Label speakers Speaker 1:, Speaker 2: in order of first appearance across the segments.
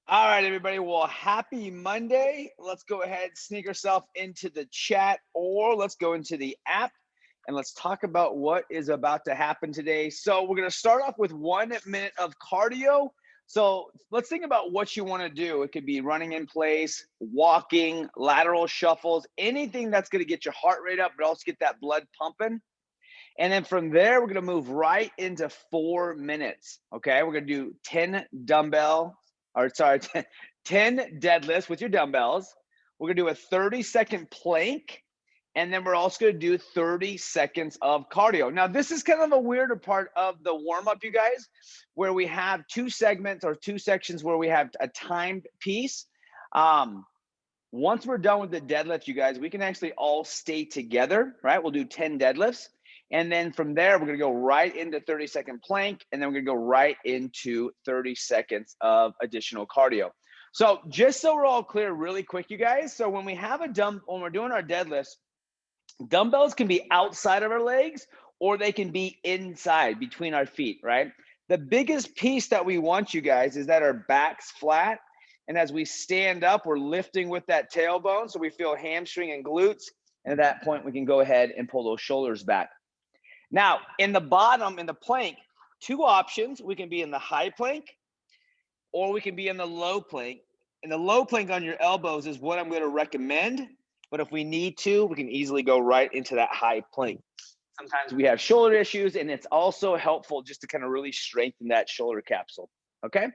Speaker 1: All right, everybody. Well, happy Monday. Let's go ahead, sneak ourselves into the chat, or let's go into the app and let's talk about what is about to happen today. So, we're going to start off with 1 minute of cardio. So, let's think about what you want to do. It could be running in place, walking, lateral shuffles, anything that's going to get your heart rate up, but also get that blood pumping. And then from there, we're going to move right into 4 minutes. Okay. We're going to do 10 dumbbell, or sorry, 10 deadlifts with your dumbbells. We're going to do a 30-second plank. And then we're also going to do 30 seconds of cardio. Now, this is kind of a weirder part of the warm up, you guys, where we have 2 segments or 2 sections where we have a timed piece. Once we're done with the deadlift, you guys, we can actually all stay together, right? We'll do 10 deadlifts. And then from there, we're going to go right into 30-second plank. And then we're going to go right into 30 seconds of additional cardio. So just so we're all clear really quick, you guys. So when we have when we're doing our deadlifts, dumbbells can be outside of our legs or they can be inside between our feet, right? The biggest piece that we want, you guys, is that our back's flat. And as we stand up, we're lifting with that tailbone. So we feel hamstring and glutes. And at that point, we can go ahead and pull those shoulders back. Now, in the bottom, in the plank, 2 options. We can be in the high plank or we can be in the low plank. And the low plank on your elbows is what I'm going to recommend. But if we need to, we can easily go right into that high plank. Sometimes we have shoulder issues, and it's also helpful just to kind of really strengthen that shoulder capsule. Okay?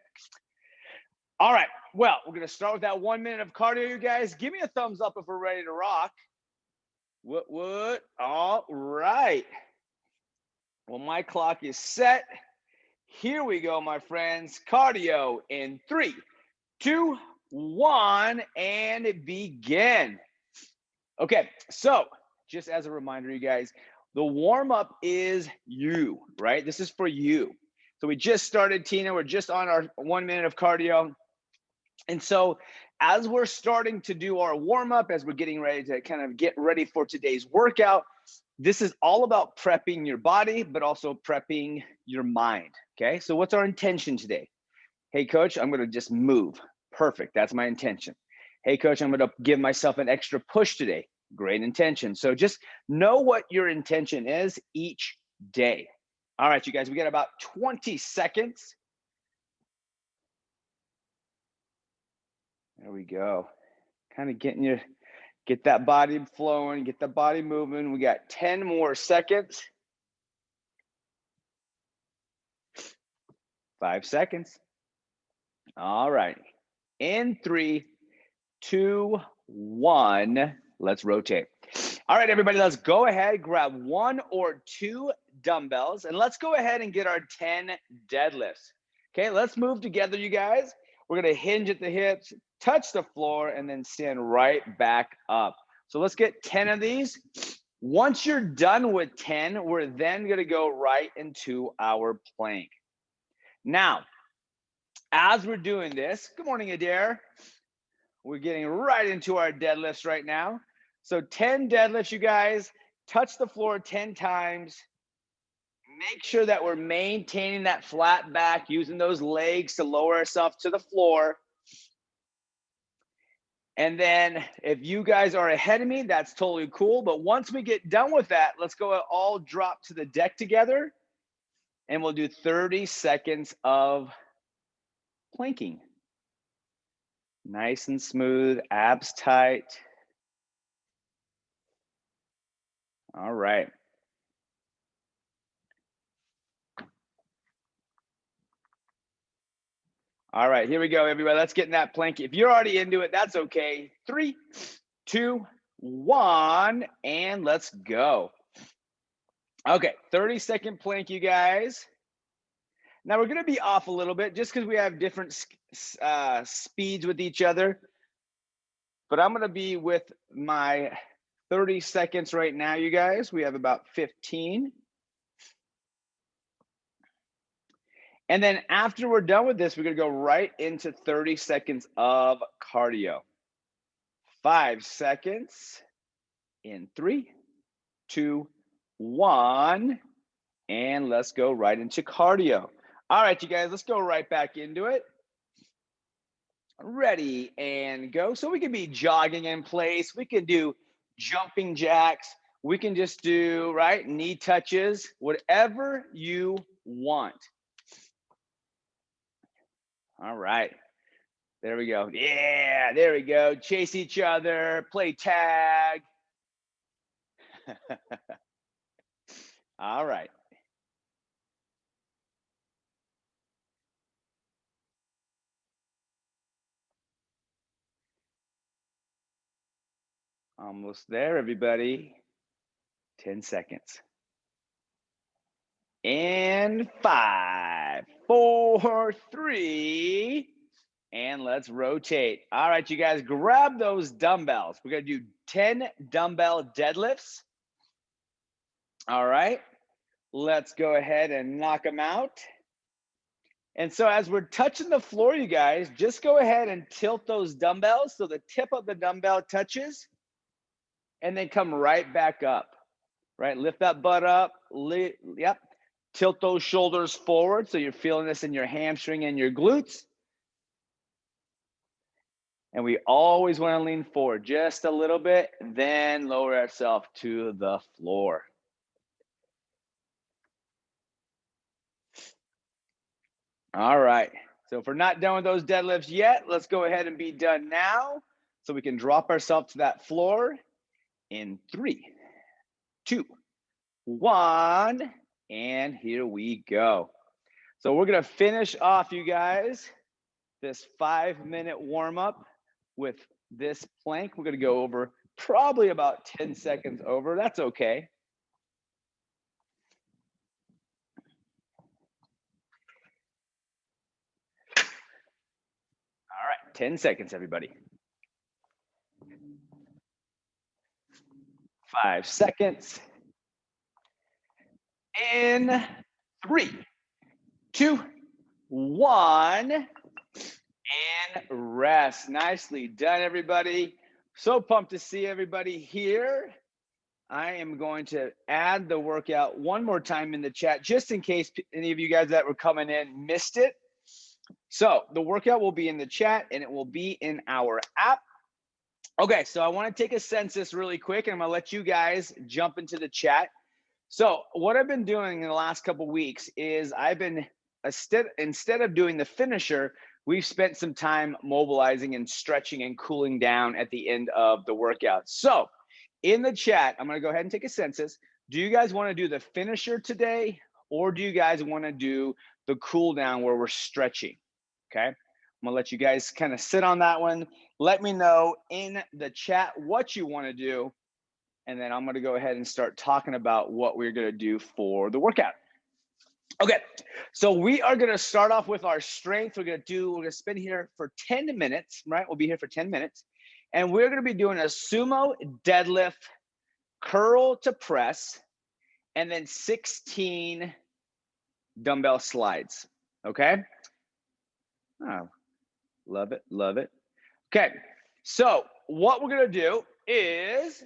Speaker 1: All right. Well, we're going to start with that 1 minute of cardio, you guys. Give me a thumbs up if we're ready to rock. What? All right. Well, my clock is set. Here we go, my friends. Cardio in 3, 2, 1, and begin. Okay, so just as a reminder, you guys, the warm-up is you, right? This is for you. So we just started, Tina. We're just on our 1 minute of cardio. And so as we're starting to do our warm-up, as we're getting ready to kind of get ready for today's workout, this is all about prepping your body, but also prepping your mind, okay? So what's our intention today? Hey, coach, I'm going to just move. Perfect. That's my intention. Hey, coach, I'm going to give myself an extra push today. Great intention. So just know what your intention is each day. All right, you guys, we got about 20 seconds. There we go. Kind of get that body flowing, get the body moving. We got 10 more seconds. 5 seconds. All right. In 3, 2, 1. Let's rotate. All right, everybody, let's go ahead, grab 1 or 2 dumbbells, and let's go ahead and get our 10 deadlifts. Okay, let's move together, you guys. We're going to hinge at the hips, touch the floor, and then stand right back up. So let's get 10 of these. Once you're done with 10, we're then going to go right into our plank. Now, as we're doing this, good morning, Adair. We're getting right into our deadlifts right now. So 10 deadlifts, you guys. Touch the floor 10 times. Make sure that we're maintaining that flat back, using those legs to lower ourselves to the floor. And then if you guys are ahead of me, that's totally cool. But once we get done with that, let's go all drop to the deck together. And we'll do 30 seconds of planking. Nice and smooth, abs tight. All right. All right, here we go, everybody. Let's get in that plank. If you're already into it, that's okay. 3, 2, 1, and let's go. Okay, 30-second plank, you guys. Now we're going to be off a little bit just because we have different speeds with each other. But I'm going to be with my 30 seconds right now, you guys. We have about 15. And then after we're done with this, we're going to go right into 30 seconds of cardio. 5 seconds in 3, 2, 1. And let's go right into cardio. All right, you guys, let's go right back into it. Ready and go. So we can be jogging in place. We can do jumping jacks. We can just do, right, knee touches, whatever you want. All right. There we go. Yeah, there we go. Chase each other, play tag. All right. Almost there, everybody. 10 seconds. And 5, 4, 3, and let's rotate. All right, you guys, grab those dumbbells. We're going to do 10 dumbbell deadlifts. All right, let's go ahead and knock them out. And so as we're touching the floor, you guys, just go ahead and tilt those dumbbells so the tip of the dumbbell touches and then come right back up, right? Lift that butt up. Yep. Tilt those shoulders forward so you're feeling this in your hamstring and your glutes. And we always want to lean forward just a little bit, then lower ourselves to the floor. All right. So if we're not done with those deadlifts yet, let's go ahead and be done now so we can drop ourselves to that floor in 3, 2, 1. And here we go. So we're going to finish off, you guys, this 5-minute warm-up with this plank. We're going to go over probably about 10 seconds over. That's okay. All right, 10 seconds, everybody. 5 seconds. In 3, 2, 1. And rest. Nicely done, everybody. So pumped to see everybody here. I am going to add the workout one more time in the chat, just in case any of you guys that were coming in missed it. So the workout will be in the chat and it will be in our app. Okay, so I want to take a census really quick and I'm going to let you guys jump into the chat. So what I've been doing in the last couple of weeks is I've been, instead of doing the finisher, we've spent some time mobilizing and stretching and cooling down at the end of the workout. So in the chat, I'm going to go ahead and take a census. Do you guys want to do the finisher today, or do you guys want to do the cool down where we're stretching? Okay, I'm going to let you guys kind of sit on that one. Let me know in the chat what you want to do. And then I'm going to go ahead and start talking about what we're going to do for the workout. Okay, so we are going to start off with our strength. We're going to spend here for 10 minutes, right? We'll be here for 10 minutes. And we're going to be doing a sumo deadlift, curl to press, and then 16 dumbbell slides. Okay? Oh, love it, love it. Okay, so what we're going to do is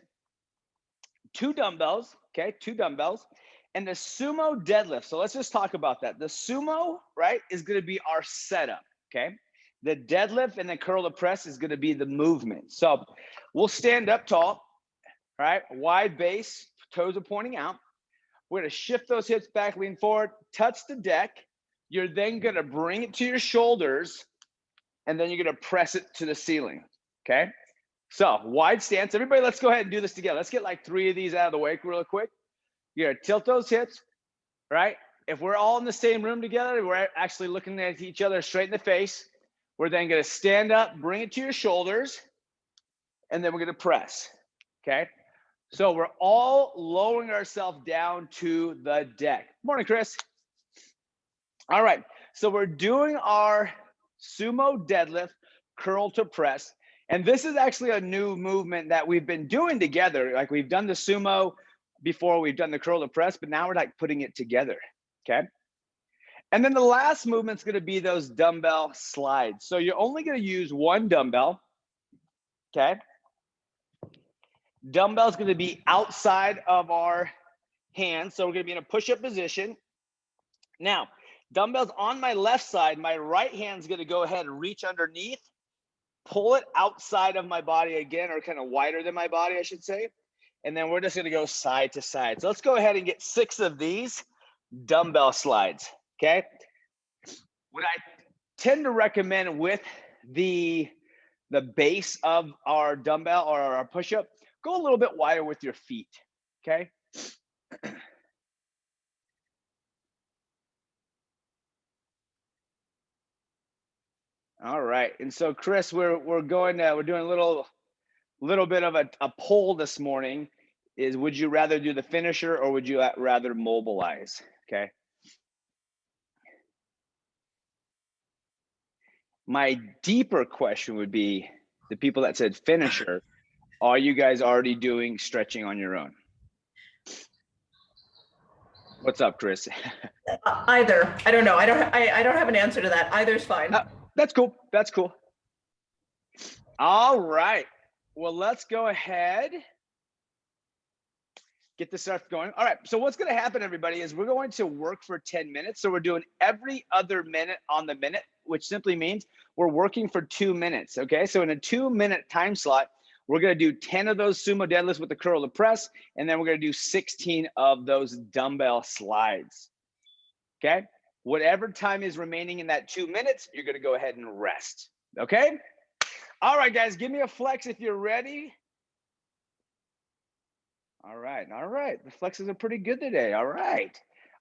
Speaker 1: 2 dumbbells, okay, 2 dumbbells, and the sumo deadlift. So let's just talk about that. The sumo, right, is going to be our setup, okay? The deadlift and the curl to press is going to be the movement. So we'll stand up tall, right? Wide base, toes are pointing out. We're going to shift those hips back, lean forward, touch the deck. You're then going to bring it to your shoulders, and then you're going to press it to the ceiling, okay? So wide stance. Everybody, let's go ahead and do this together. Let's get like 3 of these out of the way real quick. You're going to tilt those hips, right? If we're all in the same room together, we're actually looking at each other straight in the face. We're then going to stand up, bring it to your shoulders, and then we're going to press, okay? So we're all lowering ourselves down to the deck. Morning, Chris. All right, so we're doing our sumo deadlift, curl to press. And this is actually a new movement that we've been doing together. Like we've done the sumo before, we've done the curl to press, but now we're like putting it together, okay? And then the last movement's gonna be those dumbbell slides. So you're only gonna use 1 dumbbell, okay? Dumbbell's gonna be outside of our hands. So we're gonna be in a push-up position. Now, dumbbells on my left side, my right hand's gonna go ahead and reach underneath, pull it outside of my body again, or kind of wider than my body, I should say. And then we're just going to go side to side. So let's go ahead and get 6 of these dumbbell slides. Okay. What I tend to recommend with the base of our dumbbell or our push-up, go a little bit wider with your feet. Okay. All right. And so Chris, we're doing a little bit of a poll this morning. Is would you rather do the finisher or would you rather mobilize? Okay. My deeper question would be the people that said finisher, are you guys already doing stretching on your own? What's up, Chris?
Speaker 2: Either. I don't know. I don't have an answer to that. Either's fine.
Speaker 1: That's cool. That's cool. All right. Well, let's go ahead. Get this stuff going. All right. So what's going to happen, everybody, is we're going to work for 10 minutes. So we're doing every other minute on the minute, which simply means we're working for 2 minutes. Okay. So in a 2-minute time slot, we're going to do 10 of those sumo deadlifts with the curl to press, and then we're going to do 16 of those dumbbell slides. Okay. Whatever time is remaining in that 2 minutes, you're going to go ahead and rest. Okay. All right, guys, give me a flex if you're ready. All right. All right. The flexes are pretty good today. All right.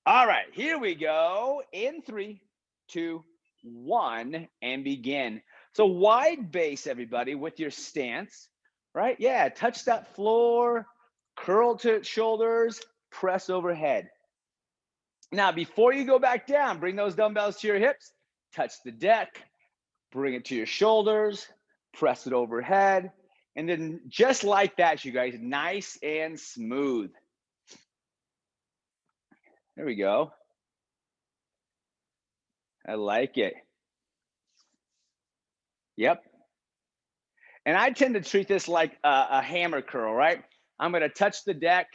Speaker 1: All right. Here we go. In 3, 2, 1, and begin. So wide base, everybody, with your stance, right? Yeah. Touch that floor, curl to shoulders, press overhead. Now, before you go back down, bring those dumbbells to your hips, touch the deck, bring it to your shoulders, press it overhead. And then just like that, you guys, nice and smooth. There we go. I like it. Yep. And I tend to treat this like a hammer curl, right? I'm going to touch the deck.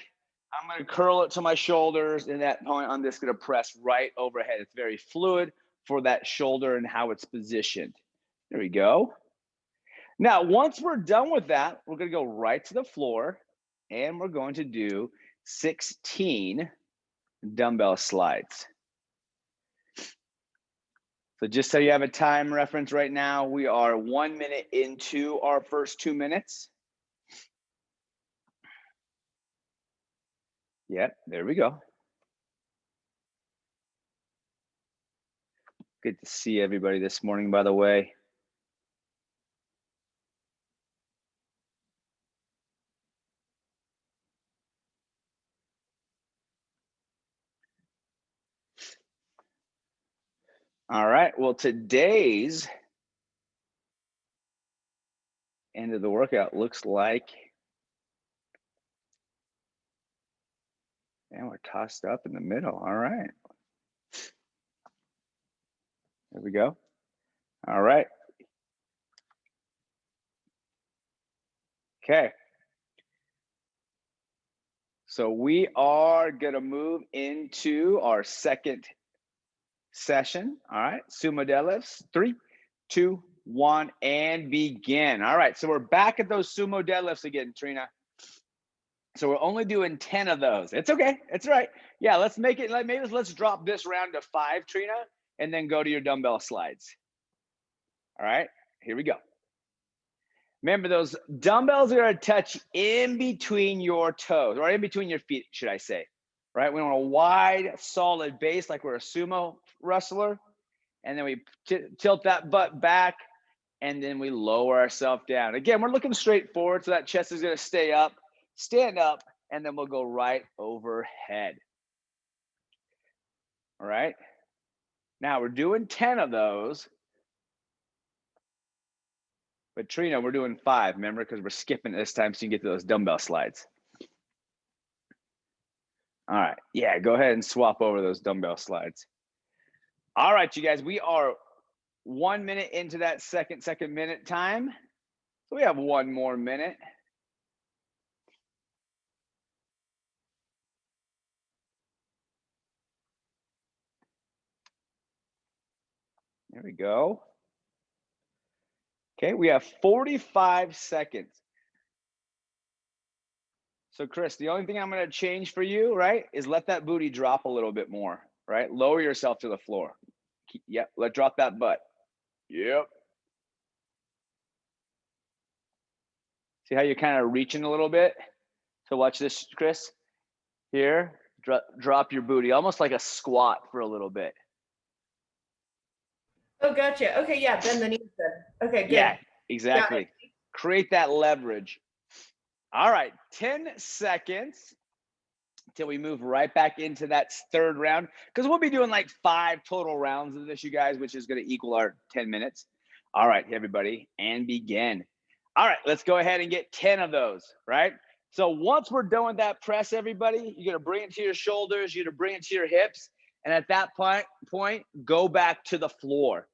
Speaker 1: I'm going to curl it to my shoulders. And that point, I'm just going to press right overhead. It's very fluid for that shoulder and how it's positioned. There we go. Now, once we're done with that, we're going to go right to the floor and we're going to do 16 dumbbell slides. So just so you have a time reference right now, we are 1 minute into our first 2 minutes. Yep, there we go. Good to see everybody this morning, by the way. All right, well, today's end of the workout looks like, and we're tossed up in the middle. All right. There we go. All right. Okay. So we are going to move into our second session. All right. Sumo deadlifts. 3, 2, 1, and begin. All right. So we're back at those sumo deadlifts again, Trina. So we're only doing 10 of those. It's okay. It's all right. Yeah, let's make it, let's drop this round to 5, Trina, and then go to your dumbbell slides. All right, here we go. Remember, those dumbbells are going to touch in between your toes, or in between your feet, should I say. Right? We want a wide, solid base like we're a sumo wrestler. And then we tilt that butt back, and then we lower ourselves down. Again, we're looking straight forward, so that chest is going to stay up. Stand up, and then we'll go right overhead. All right. Now we're doing 10 of those. But Trina, we're doing 5, remember, because we're skipping this time so you can get to those dumbbell slides. All right. Yeah, go ahead and swap over those dumbbell slides. All right, you guys, we are 1 minute into that second minute time. So we have 1 more minute. There we go. Okay, we have 45 seconds. So Chris, the only thing I'm going to change for you, right, is let that booty drop a little bit more, right? Lower yourself to the floor. Yep, drop that butt. Yep. See how you're kind of reaching a little bit? So watch this, Chris. Here, drop your booty, almost like a squat for a little bit.
Speaker 2: Oh, gotcha. Okay, yeah, bend the knees then. Okay, good.
Speaker 1: Yeah, exactly. Create that leverage. All right, 10 seconds until we move right back into that third round, because we'll be doing like 5 total rounds of this, you guys, which is going to equal our 10 minutes. All right, everybody, and begin. All right, let's go ahead and get 10 of those, right? So once we're done with that press, everybody, you're going to bring it to your shoulders, you're going to bring it to your hips, and at that point, go back to the floor.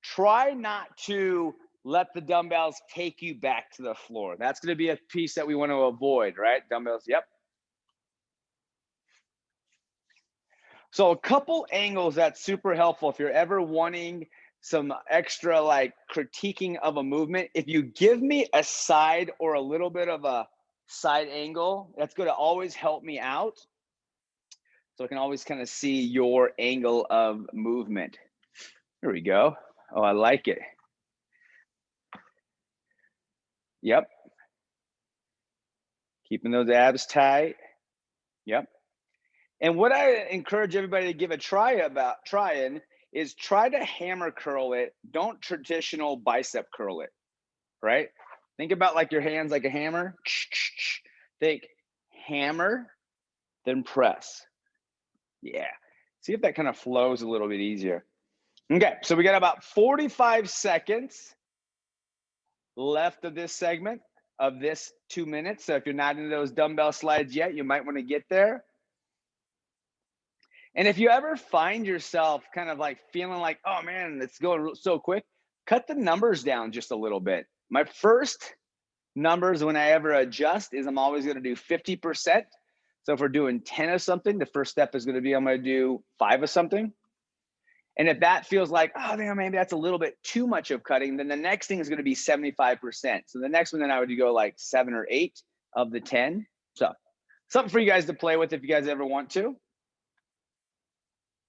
Speaker 1: Try not to let the dumbbells take you back to the floor. That's going to be a piece that we want to avoid, right? Dumbbells, yep. So a couple angles that's super helpful if you're ever wanting some extra like critiquing of a movement. If you give me a side or a little bit of a side angle, that's going to always help me out. So I can always kind of see your angle of movement. There we go. Oh, I like it. Yep. Keeping those abs tight. Yep. And what I encourage everybody to give a try is try to hammer curl it. Don't traditional bicep curl it, right? Think about like your hands like a hammer. Think hammer, then press. Yeah. See if that kind of flows a little bit easier. Okay, so we got about 45 seconds left of this segment of this 2 minutes. So if you're not into those dumbbell slides yet, you might want to get there. And if you ever find yourself kind of like feeling like, oh man, it's going so quick, cut the numbers down just a little bit. My first numbers when I ever adjust is I'm always going to do 50%. So if we're doing 10 of something, the first step is going to be I'm going to do 5 of something. And if that feels like, oh man, maybe that's a little bit too much of cutting, then the next thing is going to be 75%. So the next one, then I would go like 7 or 8 of the 10. So something for you guys to play with if you guys ever want to.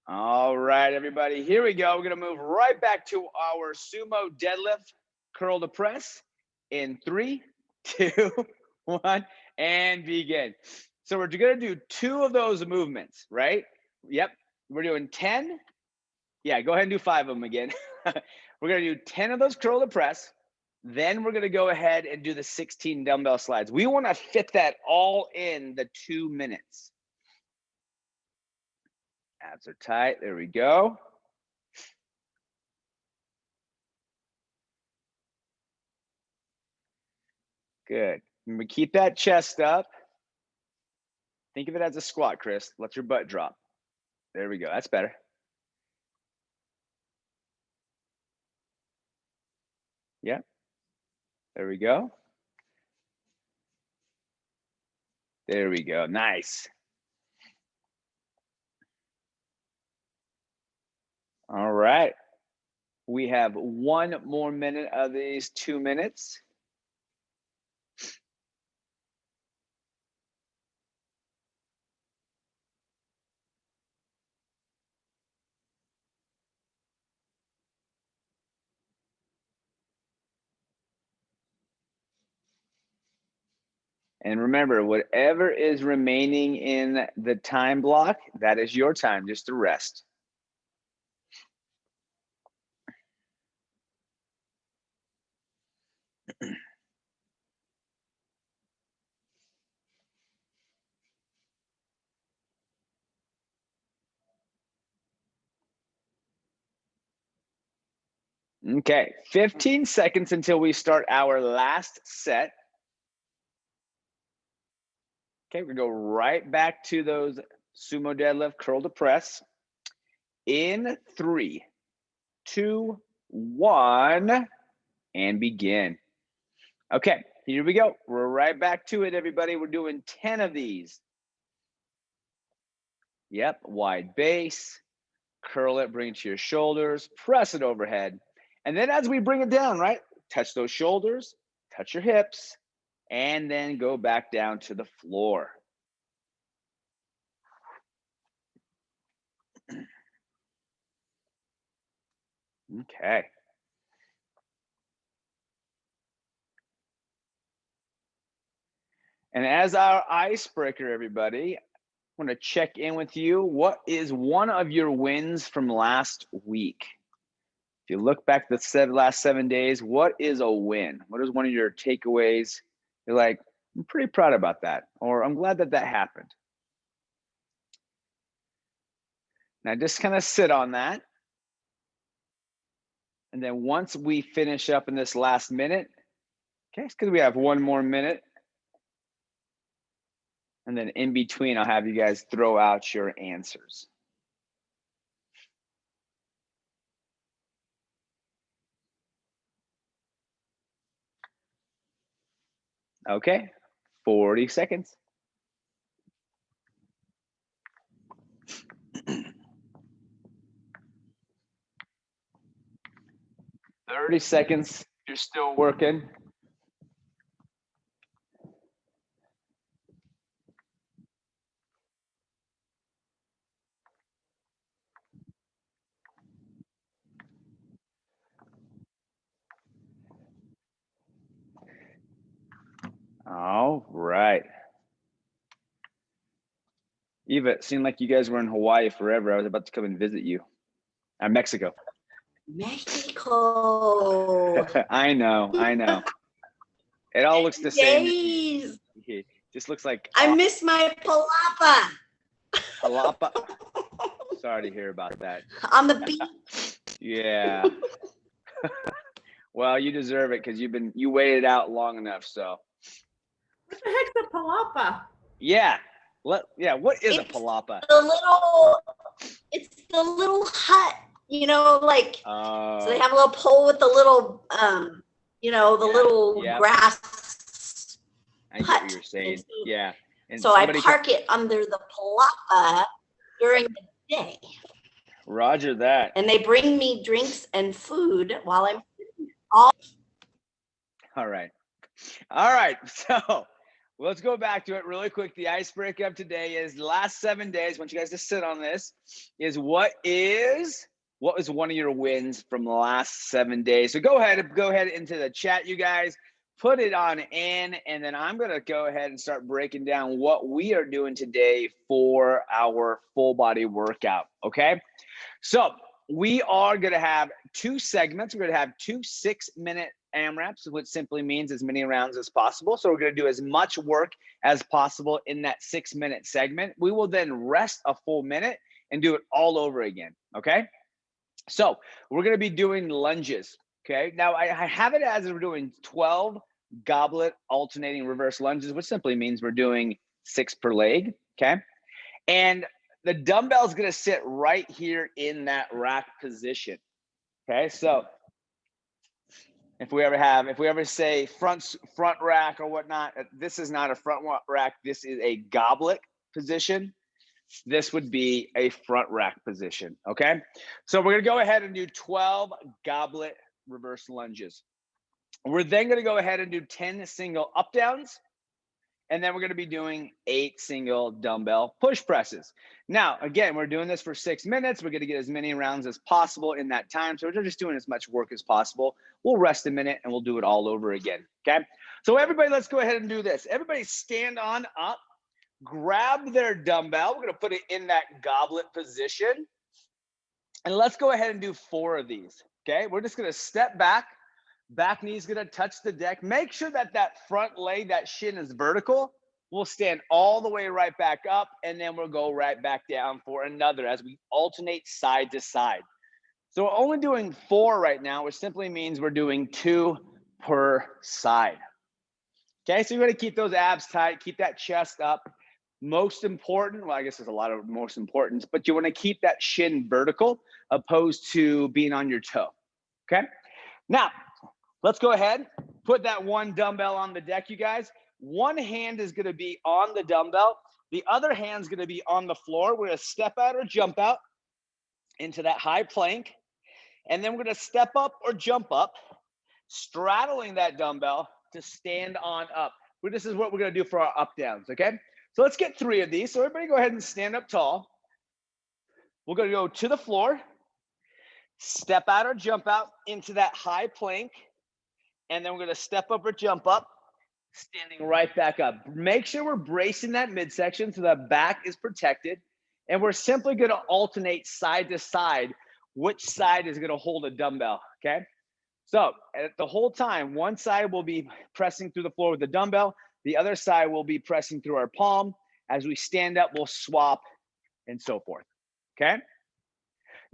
Speaker 1: All right, everybody, here we go. We're going to move right back to our sumo deadlift curl to press in 3, 2, 1, and begin. So we're going to do 2 of those movements, right? Yep. We're doing 10. Yeah, go ahead and do 5 of them again. We're going to do 10 of those curl to press. Then we're going to go ahead and do the 16 dumbbell slides. We want to fit that all in the 2 minutes. Abs are tight. There we go. Good. Remember, keep that chest up. Think of it as a squat, Chris. Let your butt drop. There we go. That's better. Yeah. There we go. There we go. Nice. All right. We have 1 more minute of these 2 minutes. And remember, whatever is remaining in the time block, that is your time just to rest. Okay, 15 seconds until we start our last set. Okay, we go right back to those sumo deadlift curl to press in 3, 2, 1, and begin. Okay, here we go. We're right back to it, everybody. We're doing 10 of these. Yep, wide base, curl it, bring it to your shoulders, press it overhead. And then as we bring it down, right, touch those shoulders, touch your hips, and then go back down to the floor. Okay. And as our icebreaker, everybody, I want to check in with you. What is one of your wins from last week? If you look back the last 7 days, what is a win? What is one of your takeaways? You're like, I'm pretty proud about that, or I'm glad that that happened. Now just kind of sit on that. And then once we finish up in this last minute, okay, it's because we have one more minute. And then in between, I'll have you guys throw out your answers. Okay, 40 seconds. 30 seconds, you're still working. All right. Eva, it seemed like you guys were in Hawaii forever. I was about to come and visit you. Mexico.
Speaker 3: Mexico.
Speaker 1: I know. It all looks the same.
Speaker 3: Days.
Speaker 1: It just looks like
Speaker 3: I miss my palapa.
Speaker 1: palapa. Sorry to hear about that.
Speaker 3: On the beach.
Speaker 1: Yeah. Well, you deserve it because you waited out long enough. So.
Speaker 2: What the heck's a palapa?
Speaker 1: Yeah. What is a palapa?
Speaker 3: It's the little hut, you know, like so they
Speaker 1: Oh.
Speaker 3: have a little pole with the little little grass
Speaker 1: I get
Speaker 3: hut.
Speaker 1: what you're saying. Yeah. And
Speaker 3: so I park it under the palapa during the day.
Speaker 1: Roger that.
Speaker 3: And they bring me drinks and food while I'm
Speaker 1: All right. So let's go back to it really quick. The icebreaker of today is the last 7 days. I want you guys to sit on this. Is what is one of your wins from the last 7 days? So go ahead into the chat, you guys. Put it on in, and then I'm gonna go ahead and start breaking down what we are doing today for our full body workout. Okay. So we are gonna have 2 segments. We're gonna have 2 6-minute AMRAPs, which simply means as many rounds as possible. So we're going to do as much work as possible in that 6-minute segment. We will then rest a full minute and do it all over again. Okay. So we're going to be doing lunges. Okay. Now I have it as we're doing 12 goblet alternating reverse lunges, which simply means we're doing 6 per leg. Okay. And the dumbbell is going to sit right here in that rack position. Okay. So if we ever say front rack or whatnot, this is not a front rack. This is a goblet position. This would be a front rack position. Okay. So we're going to go ahead and do 12 goblet reverse lunges. We're then going to go ahead and do 10 single up downs. And then we're going to be doing 8 single dumbbell push presses. Now, again, we're doing this for 6 minutes. We're going to get as many rounds as possible in that time. So we're just doing as much work as possible. We'll rest a minute and we'll do it all over again. Okay. So everybody, let's go ahead and do this. Everybody stand on up, grab their dumbbell. We're going to put it in that goblet position. And let's go ahead and do 4 of these. Okay. We're just going to step back. Back knee's gonna touch the deck. Make sure that front leg, that shin is vertical. We'll stand all the way right back up, and then we'll go right back down for another as we alternate side to side. So we're only doing 4 right now, which simply means we're doing 2 per side. Okay, so you're gonna keep those abs tight, keep that chest up. Most important, well, I guess there's a lot of most importance, but you wanna keep that shin vertical opposed to being on your toe, okay? Now, let's go ahead, put that 1 dumbbell on the deck, you guys. One hand is gonna be on the dumbbell. The other hand's gonna be on the floor. We're gonna step out or jump out into that high plank. And then we're gonna step up or jump up straddling that dumbbell to stand on up. This is what we're gonna do for our up downs, okay? So let's get 3 of these. So everybody go ahead and stand up tall. We're gonna go to the floor, step out or jump out into that high plank, and then we're gonna step up or jump up, standing right back up. Make sure we're bracing that midsection so that back is protected. And we're simply gonna alternate side to side, which side is gonna hold a dumbbell, okay? So at the whole time, one side will be pressing through the floor with the dumbbell. The other side will be pressing through our palm. As we stand up, we'll swap and so forth, okay?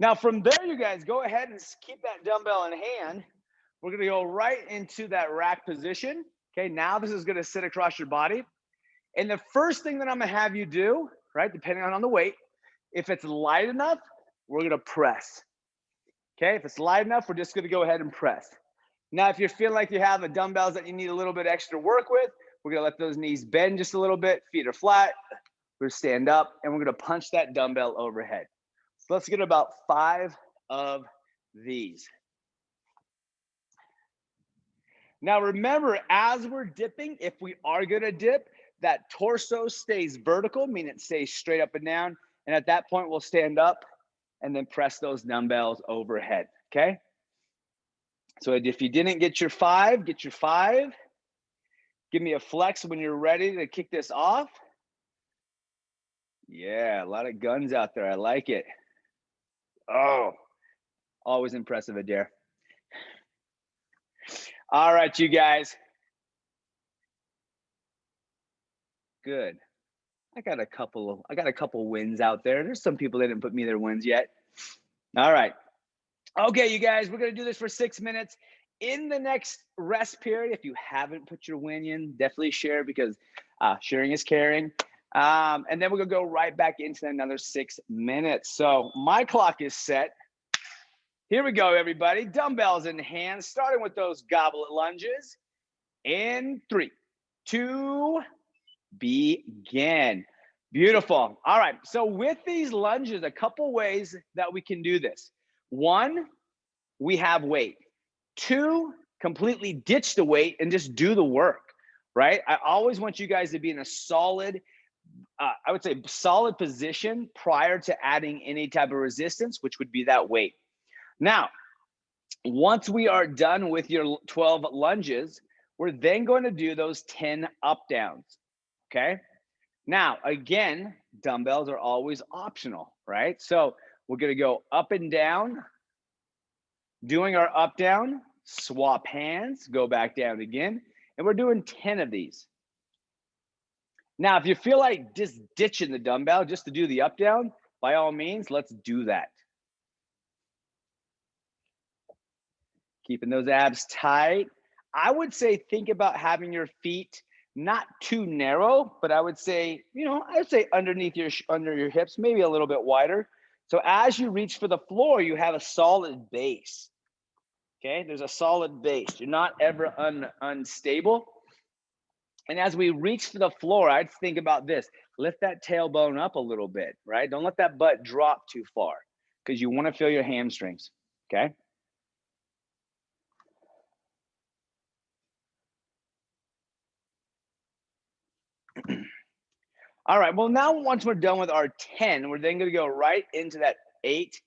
Speaker 1: Now from there, you guys go ahead and keep that dumbbell in hand. We're gonna go right into that rack position. Okay, now this is gonna sit across your body. And the first thing that I'm gonna have you do, right, depending on the weight, if it's light enough, we're gonna press. Okay, if it's light enough, we're just gonna go ahead and press. Now, if you feel like you have the dumbbells that you need a little bit extra work with, we're gonna let those knees bend just a little bit, feet are flat, we're gonna stand up, and we're gonna punch that dumbbell overhead. So let's get about 5 of these. Now remember, as we're dipping, if we are gonna dip, that torso stays vertical, meaning it stays straight up and down. And at that point, we'll stand up and then press those dumbbells overhead, okay? So if you didn't get your 5, get your 5. Give me a flex when you're ready to kick this off. Yeah, a lot of guns out there, I like it. Oh, always impressive, Adair. All right, you guys. Good. I got a couple wins out there. There's some people that didn't put me their wins yet. All right. Okay, you guys, we're gonna do this for 6 minutes. In the next rest period, if you haven't put your win in, definitely share, because sharing is caring. And then we're gonna go right back into another 6 minutes. So my clock is set. Here we go, everybody. Dumbbells in hand, starting with those goblet lunges. In 3, 2, begin. Beautiful. All right. So with these lunges, a couple ways that we can do this. 1, we have weight. 2, completely ditch the weight and just do the work, right? I always want you guys to be in a solid, I would say solid position prior to adding any type of resistance, which would be that weight. Now, once we are done with your 12 lunges, we're then going to do those 10 up downs, okay? Now, again, dumbbells are always optional, right? So we're gonna go up and down, doing our up down, swap hands, go back down again, and we're doing 10 of these. Now, if you feel like just ditching the dumbbell just to do the up down, by all means, let's do that. Keeping those abs tight. I would say think about having your feet not too narrow, but I would say, I would say underneath under your hips, maybe a little bit wider. So as you reach for the floor, you have a solid base. Okay, there's a solid base. You're not ever unstable. And as we reach for the floor, I'd think about this. Lift that tailbone up a little bit, right? Don't let that butt drop too far, because you want to feel your hamstrings, okay? All right, well, now once we're done with our 10, we're then going to go right into that 8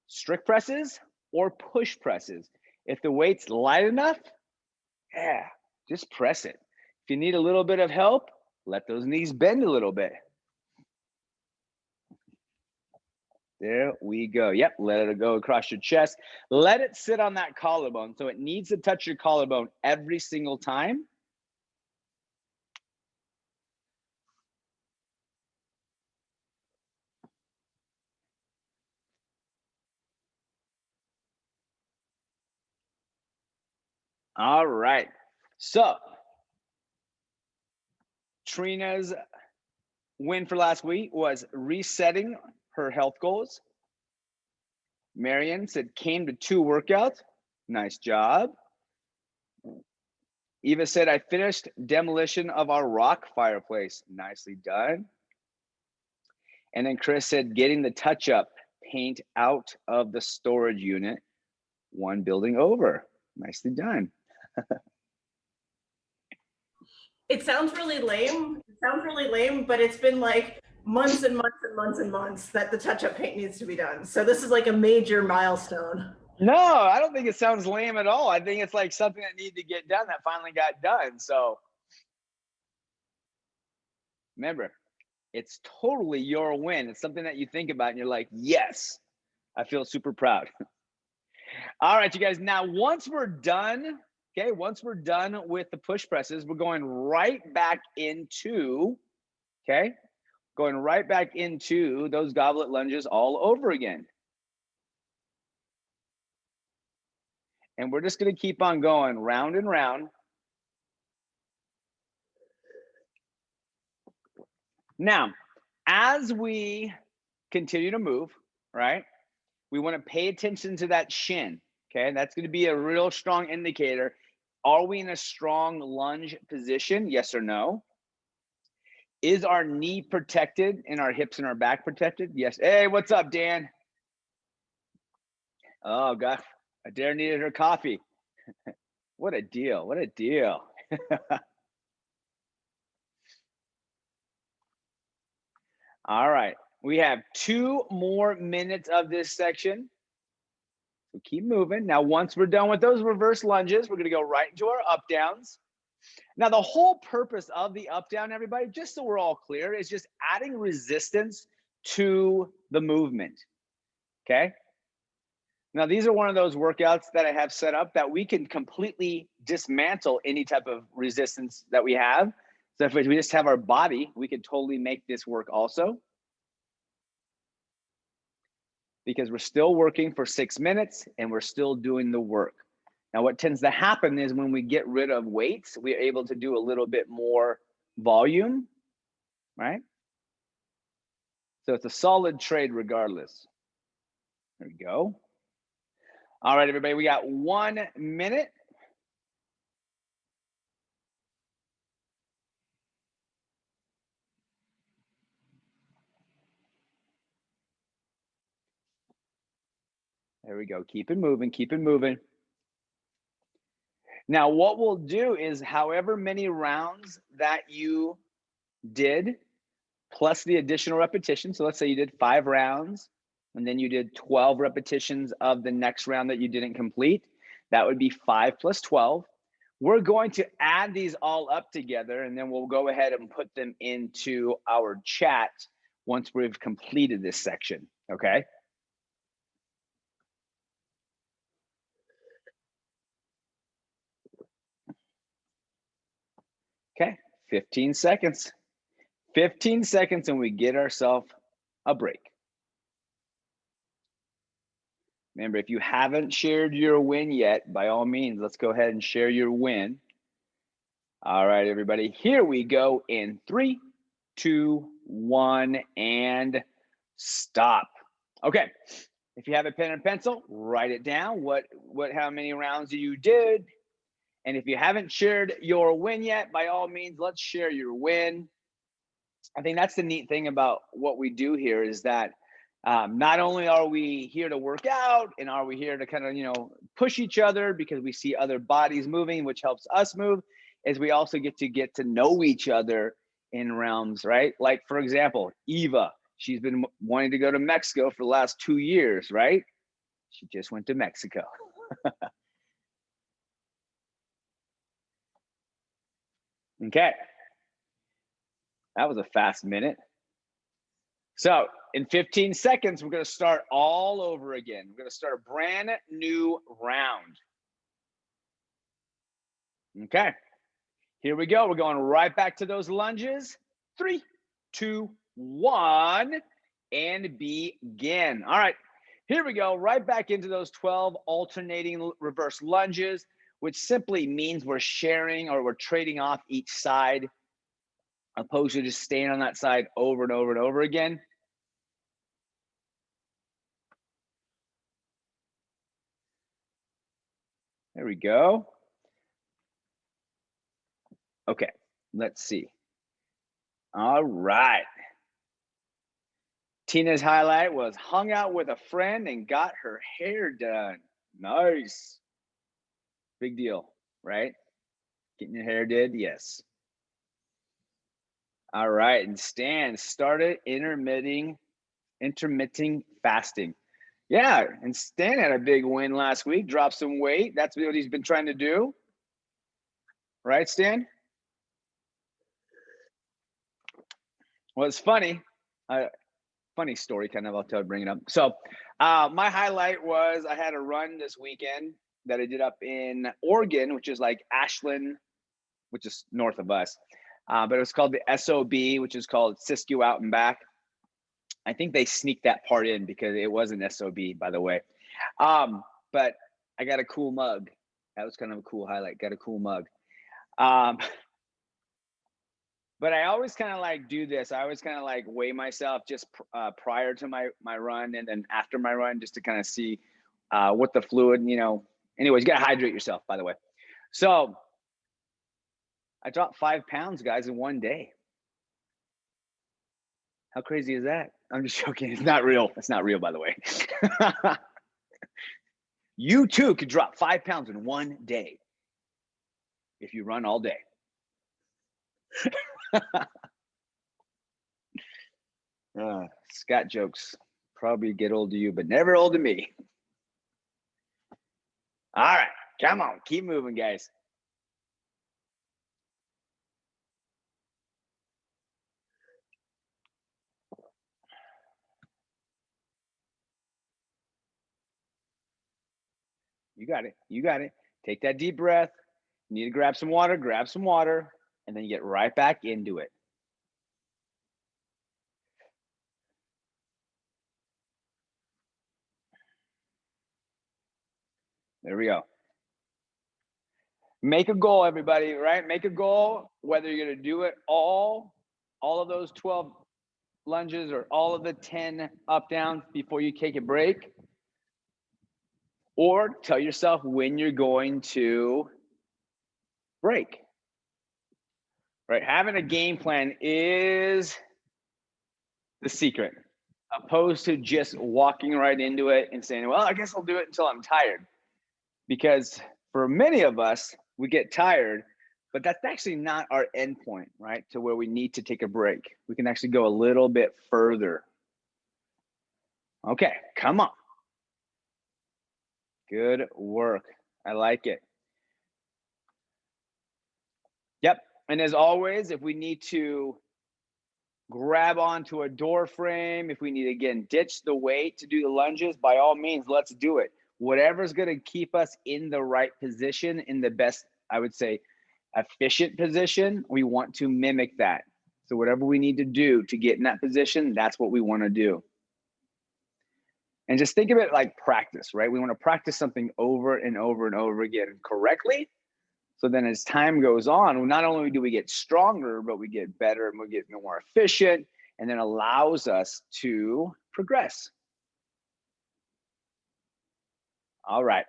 Speaker 1: strict presses or push presses. If the weight's light enough, yeah, just press it. If you need a little bit of help, let those knees bend a little bit. There we go. Yep, let it go across your chest. Let it sit on that collarbone. So it needs to touch your collarbone every single time. All right. So Trina's win for last week was resetting her health goals. Marion said came to 2 workouts. Nice job. Eva said, I finished demolition of our rock fireplace. Nicely done. And then Chris said, getting the touch-up paint out of the storage unit, 1 building over. Nicely done.
Speaker 2: It sounds really lame. It sounds really lame, but it's been like months and months and months and months that the touch-up paint needs to be done. So this is like a major milestone.
Speaker 1: No, I don't think it sounds lame at all. I think it's like something that needed to get done that finally got done. So remember, it's totally your win. It's something that you think about and you're like, yes, I feel super proud. All right, you guys. Now, once we're done, okay, once we're done with the push presses, we're going right back into, okay, going right back into those goblet lunges all over again. And we're just going to keep on going round and round. Now, as we continue to move, right, we want to pay attention to that shin, okay? That's going to be a real strong indicator. Are we in a strong lunge position? Yes or no? Is our knee protected and our hips and our back protected? Yes. Hey, what's up, Dan? Oh, God. Adair needed her coffee. What a deal. What a deal. All right. We have 2 more minutes of this section. So keep moving. Now, once we're done with those reverse lunges, we're going to go right into our up downs. Now, the whole purpose of the up down, everybody, just so we're all clear, is just adding resistance to the movement. Okay. Now, these are one of those workouts that I have set up that we can completely dismantle any type of resistance that we have. So if we just have our body, we could totally make this work also. Because we're still working for 6 minutes and we're still doing the work. Now, what tends to happen is when we get rid of weights, we're able to do a little bit more volume, right? So it's a solid trade regardless. There we go. All right, everybody, we got 1 minute. There we go. Keep it moving, keep it moving. Now, what we'll do is however many rounds that you did, plus the additional repetition. So let's say you did 5 rounds and then you did 12 repetitions of the next round that you didn't complete. That would be 5 plus 12. We're going to add these all up together and then we'll go ahead and put them into our chat once we've completed this section, okay? Okay, 15 seconds. 15 seconds and we get ourselves a break. Remember, if you haven't shared your win yet, by all means, let's go ahead and share your win. All right, everybody, here we go in 3, 2, 1, and stop. Okay, if you have a pen and pencil, write it down, how many rounds you did. And if you haven't shared your win yet, by all means, let's share your win. I think that's the neat thing about what we do here is that not only are we here to work out and are we here to kind of, push each other because we see other bodies moving, which helps us move, is we also get to know each other in realms, right? Like, for example, Eva, she's been wanting to go to Mexico for the last 2 years, right? She just went to Mexico. Okay. That was a fast minute. So in 15 seconds, we're going to start all over again. We're going to start a brand new round. Okay, here we go. We're going right back to those lunges. 3, 2, 1, and begin. All right, here we go. Right back into those 12 alternating reverse lunges, which simply means we're sharing or we're trading off each side, opposed to just staying on that side over and over and over again. There we go. Okay, let's see. All right. Tina's highlight was hung out with a friend and got her hair done. Nice. Big deal, right? Getting your hair did, yes. All right, and Stan started intermittent fasting. Yeah, and Stan had a big win last week, dropped some weight. That's what he's been trying to do. Right, Stan? Well, it's funny. Funny story, kind of. I'll bring it up. So, my highlight was I had a run this weekend that I did up in Oregon, which is like Ashland, which is north of us. But it was called the SOB, which is called Siskiyou Out and Back. I think they sneaked that part in because it wasn't SOB, by the way. But I got a cool mug. That was kind of a cool highlight. Got a cool mug. But I always kind of like do this. I always kind of like weigh myself just prior to my run and then after my run, just to kind of see what the fluid, anyways, you got to hydrate yourself, by the way. So I dropped 5 pounds, guys, in one day. How crazy is that? I'm just joking. It's not real. It's not real, by the way. You too could drop 5 pounds in one day if you run all day. Scott jokes probably get old to you, but never old to me. All right, come on, keep moving, guys. You got it. You got it. Take that deep breath. You need to grab some water, and then you get right back into it. There we go. Make a goal, everybody, right? Make a goal, whether you're going to do it all of those 12 lunges or all of the 10 up down before you take a break, or tell yourself when you're going to break, right? Having a game plan is the secret, opposed to just walking right into it and saying, well, I guess I'll do it until I'm tired. Because for many of us, we get tired, but that's actually not our end point, right? To where we need to take a break. We can actually go a little bit further. Okay, come on. Good work. I like it. Yep. And as always, if we need to grab onto a door frame, if we need to, again, ditch the weight to do the lunges, by all means, let's do it. Whatever's going to keep us in the right position, in the best, I would say, efficient position, we want to mimic that. So whatever we need to do to get in that position, that's what we want to do. And just think of it like practice, right? We want to practice something over and over and over again correctly. So then as time goes on, not only do we get stronger, but we get better and we get more efficient, and then allows us to progress. All right.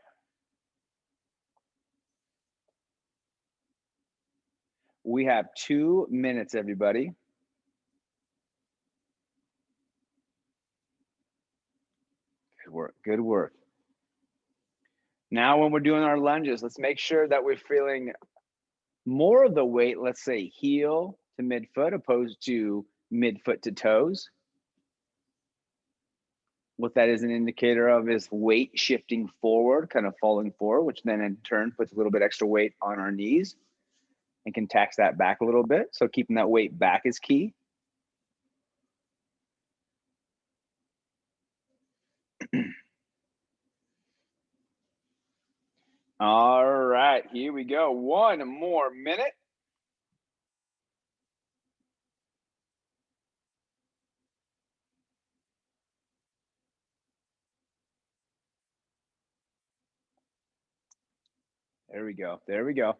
Speaker 1: We have 2 minutes, everybody. Good work, good work. Now when we're doing our lunges, let's make sure that we're feeling more of the weight, let's say heel to midfoot, opposed to midfoot to toes. What that is an indicator of is weight shifting forward, kind of falling forward, which then in turn puts a little bit extra weight on our knees and can tax that back a little bit. So keeping that weight back is key. All right, here we go. 1 more minute. There we go. There we go.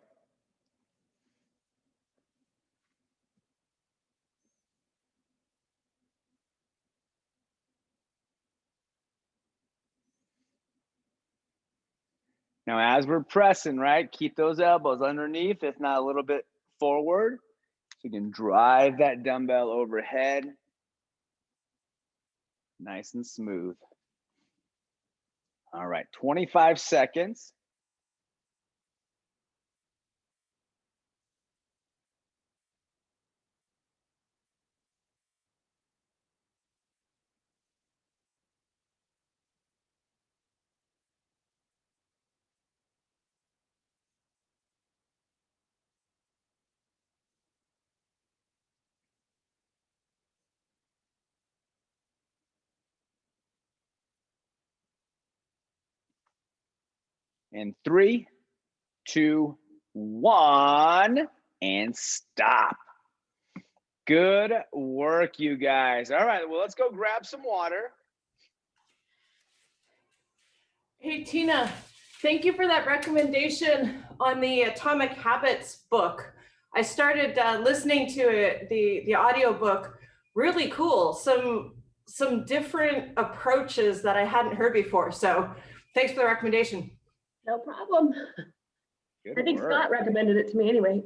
Speaker 1: Now, as we're pressing, right, keep those elbows underneath, if not a little bit forward. So you can drive that dumbbell overhead. Nice and smooth. All right, 25 seconds. In 3, 2, 1, and stop. Good work, you guys. All right, well, let's go grab some water.
Speaker 2: Hey, Tina, thank you for that recommendation on the Atomic Habits book. I started listening to it, the audio book. Really cool. Some different approaches that I hadn't heard before. So thanks for the recommendation.
Speaker 4: No problem.
Speaker 1: Good
Speaker 4: I think
Speaker 1: work.
Speaker 4: Scott recommended it to me anyway.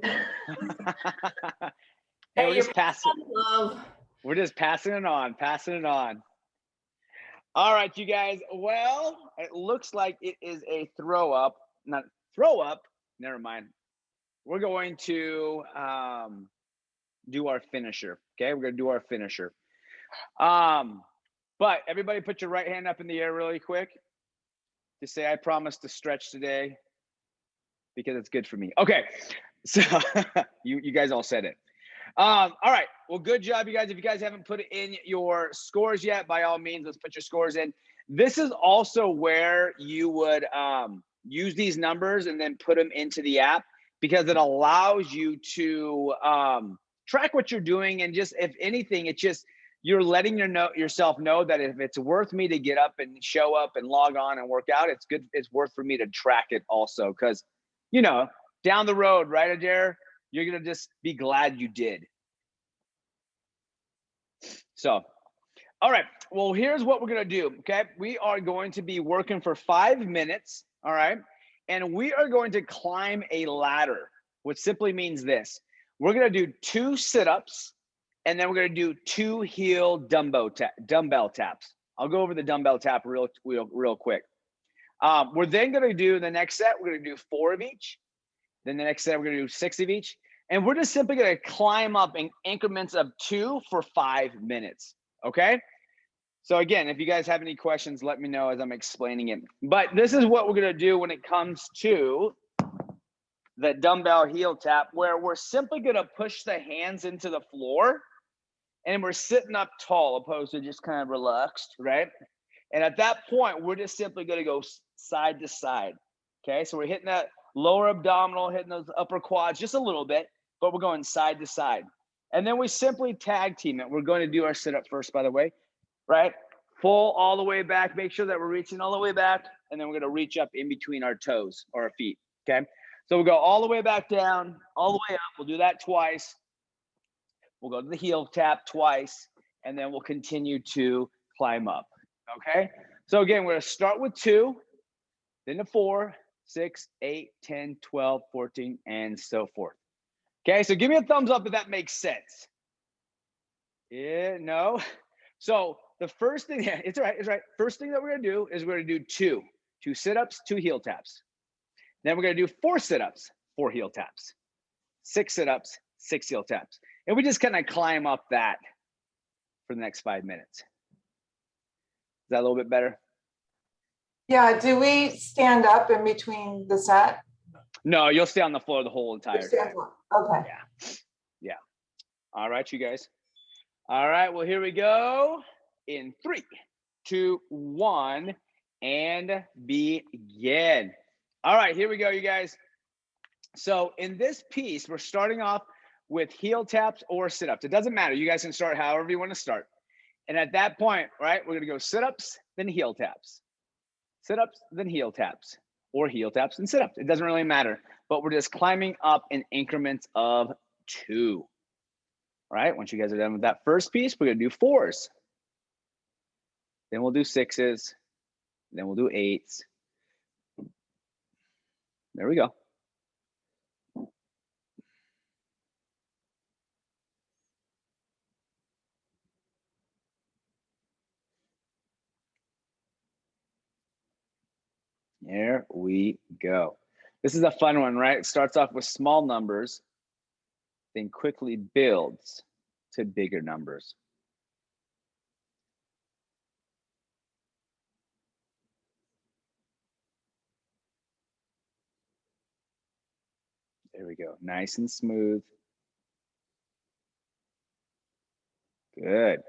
Speaker 1: Hey, we're just passing.
Speaker 2: Love.
Speaker 1: We're just passing it on, passing it on. All right, you guys. Well, it looks like it is a throw up. Not throw up. Never mind. We're going to do our finisher. Okay, we're gonna do our finisher. But everybody, put your right hand up in the air really quick to say, "I promise to stretch today because it's good for me." Okay, so you guys all said it. All right, well, good job, you guys. If you guys haven't put in your scores yet, by all means, let's put your scores in. This is also where you would use these numbers and then put them into the app, because it allows you to track what you're doing. And just, if anything, it's just, you're letting yourself know that if it's worth me to get up and show up and log on and work out, it's good. It's worth for me to track it also, because, you know, down the road, right, Adair, you're going to just be glad you did. So, all right, well, here's what we're going to do, okay? We are going to be working for 5 minutes, all right? And we are going to climb a ladder, which simply means this. We're going to do 2 sit-ups, and then we're going to do 2 heel dumbbell taps. I'll go over the dumbbell tap real quick. We're then going to do the next set. We're going to do 4 of each. Then the next set, we're going to do 6 of each. And we're just simply going to climb up in increments of 2 for 5 minutes, okay? So again, if you guys have any questions, let me know as I'm explaining it. But this is what we're going to do when it comes to the dumbbell heel tap, where we're simply going to push the hands into the floor, and we're sitting up tall opposed to just kind of relaxed, right? And at that point, we're just simply going to go side to side, okay? So we're hitting that lower abdominal, hitting those upper quads just a little bit, but we're going side to side. And then we simply tag team it. We're going to do our sit-up first, by the way, right? Pull all the way back, make sure that we're reaching all the way back, and then we're going to reach up in between our toes or our feet, okay? So we'll go all the way back down, all the way up. We'll do that twice. We'll go to the heel tap twice, and then we'll continue to climb up, okay? So again, we're going to start with 2, then to 4, 6, 8, 10, 12, 14, and so forth. Okay, so give me a thumbs up if that makes sense. Yeah, no. So the first thing, yeah, it's right, it's right. First thing that we're gonna do is we're gonna do 2 sit-ups, 2 heel taps. Then we're gonna do 4 sit-ups, 4 heel taps. 6 sit-ups, 6 heel taps. And we just kind of climb up that for the next 5 minutes. Is that a little bit better?
Speaker 5: Yeah, do we stand up in between the set?
Speaker 1: No, you'll stay on the floor the whole entire time.
Speaker 5: Okay.
Speaker 1: Yeah. All right, you guys. All right, well, here we go. In 3, 2, 1, and begin. All right, here we go, you guys. So in this piece, we're starting off with heel taps or sit-ups. It doesn't matter. You guys can start however you want to start. And at that point, right, we're going to go sit-ups, then heel taps. Sit-ups, then heel taps, or heel taps and sit-ups. It doesn't really matter, but we're just climbing up in increments of 2. All right, once you guys are done with that first piece, we're gonna do 4s. Then we'll do 6s, then we'll do 8s. There we go. There we go. This is a fun one, right? It starts off with small numbers, then quickly builds to bigger numbers. There we go. Nice and smooth. Good.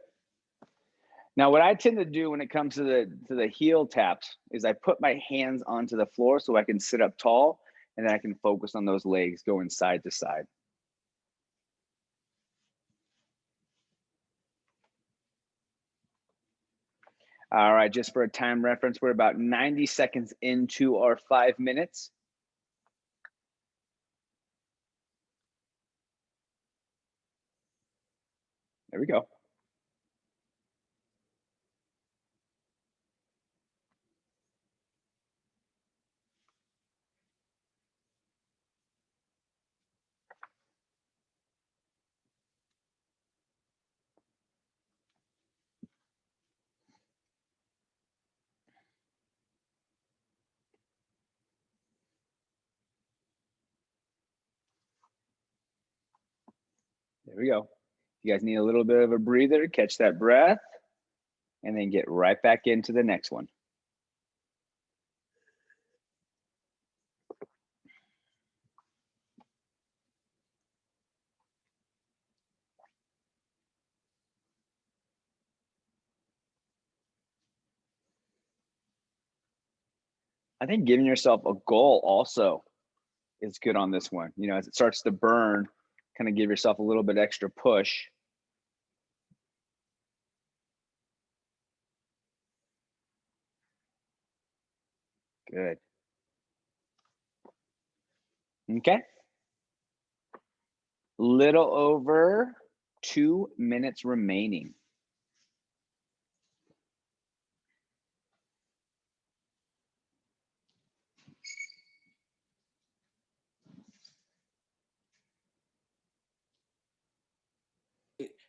Speaker 1: Now, what I tend to do when it comes to the heel taps is I put my hands onto the floor so I can sit up tall, and then I can focus on those legs going side to side. All right, just for a time reference, we're about 90 seconds into our 5 minutes. There we go. There we go. You guys need a little bit of a breather, catch that breath, and then get right back into the next one. I think giving yourself a goal also is good on this one. You know, as it starts to burn, kind of give yourself a little bit extra push. Good. Okay. Little over 2 minutes remaining.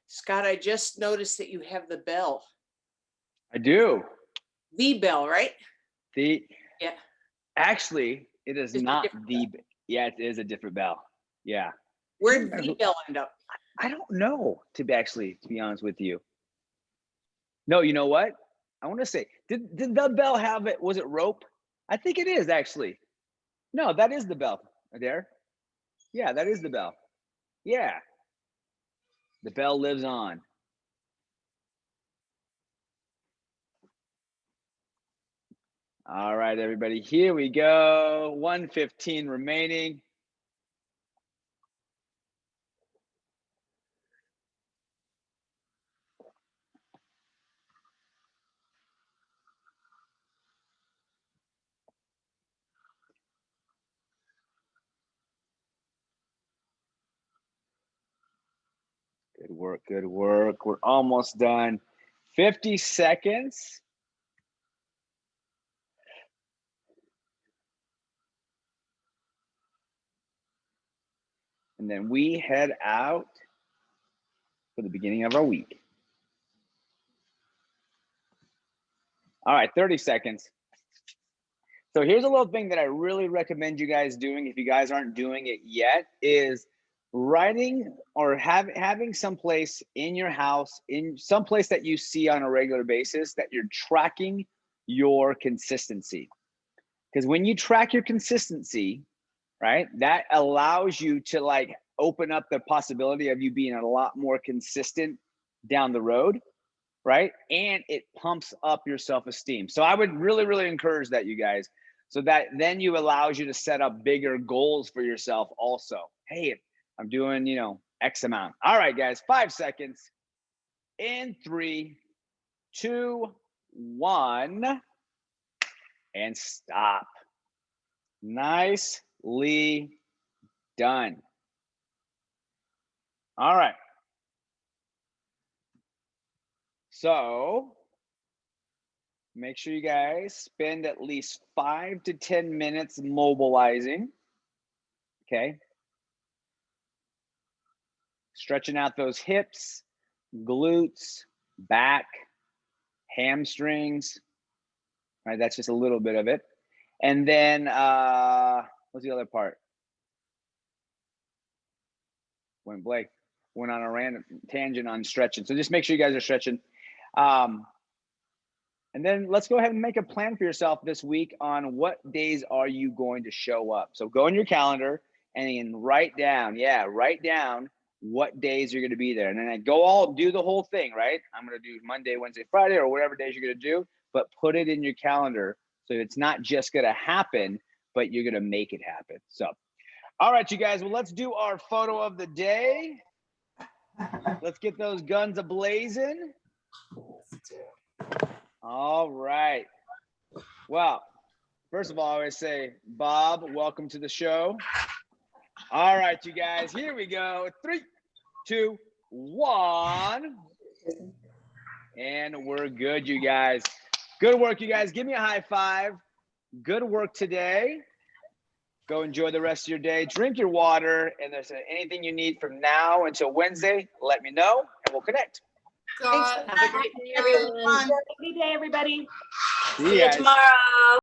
Speaker 6: Scott, I just noticed that you have the bell.
Speaker 1: I do.
Speaker 6: The bell, right?
Speaker 1: Yeah. Actually, it is
Speaker 6: It's
Speaker 1: not the. Yeah, it is a different bell. Yeah.
Speaker 6: Where'd the bell end up?
Speaker 1: I don't know, to be honest with you. No, you know what? I want to say, did the bell have it? Was it rope? I think it is actually. No, that is the bell there. Yeah, that is the bell. Yeah. The bell lives on. All right, everybody, here we go. 1:15 remaining. Good work, good work. We're almost done. 50 seconds. And then we head out for the beginning of our week. All right, 30 seconds. So here's a little thing that I really recommend you guys doing if you guys aren't doing it yet is writing or having someplace in your house, in some place that you see on a regular basis that you're tracking your consistency. Because when you track your consistency, right, that allows you to like open up the possibility of you being a lot more consistent down the road, right? And it pumps up your self-esteem. So I would really, really encourage that, you guys. So that then you allows you to set up bigger goals for yourself also. Hey, I'm doing, you know, X amount. All right, guys, 5 seconds. In 3, 2, 1, and stop. Nicely done. All right. So make sure you guys spend at least 5 to 10 minutes mobilizing. Okay. Stretching out those hips, glutes, back, hamstrings. All right, that's just a little bit of it. And then what's the other part? Blake went on a random tangent on stretching. So just make sure you guys are stretching. And then let's go ahead and make a plan for yourself this week on what days are you going to show up. So go in your calendar and then write down what days you're going to be there. And then I do the whole thing, right? I'm going to do Monday, Wednesday, Friday, or whatever days you're going to do, but put it in your calendar. So it's not just going to happen, but you're going to make it happen. So, all right, you guys, well, let's do our photo of the day. Let's get those guns a-blazing. All right. Well, first of all, I always say, Bob, welcome to the show. All right, you guys, here we go. 3, 2, 1. And we're good, you guys. Good work, you guys. Give me a high five. Good work today. Go enjoy the rest of your day. Drink your water. And if there's anything you need from now until Wednesday, let me know and we'll connect.
Speaker 3: Thanks.
Speaker 2: Have a great day, everyone.
Speaker 3: Fun.
Speaker 4: Have a good day, everybody.
Speaker 1: See
Speaker 3: See
Speaker 1: you
Speaker 3: you
Speaker 1: guys.
Speaker 3: tomorrow.